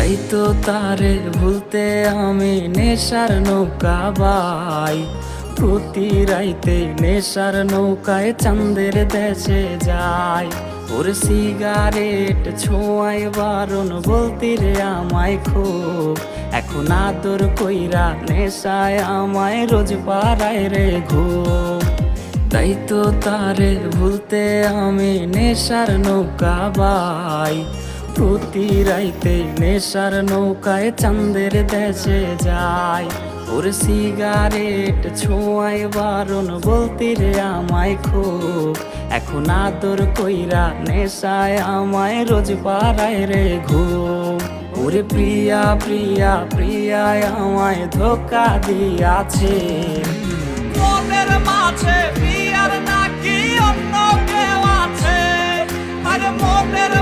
তাই তো তারে ভুলতে আমি নেশার নৌকা বাই। প্রতি রাইতে নেশার নৌকায় চাঁদের দেশে যায়। ওর সিগারেট ছোঁয়ায় বারণ বলতি রে আমায় খুব। এখন আদর কইরা নেশায় আমায় রোজ পাড়ায় রে ঘুম। তাই তো তারে ভুলতে আমি নেশার নৌকা বাই। প্রতি রাইতে নেশার নৌকায় চাঁদের দেশে যায়। ওর সিগারেট ছোঁয়ায় বারণ বলতি রে আমায় খুব। এখন আদর কইরা নেশায় আমায় রোজ পাড়ায় রে ঘুম। ওরে প্রিয়া প্রিয়া প্রিয়ায় আমায় ধোকা দিয়াছে। মনের মাঝে বিয়ার নাকি অন্য কেউ আছে, আরে মনের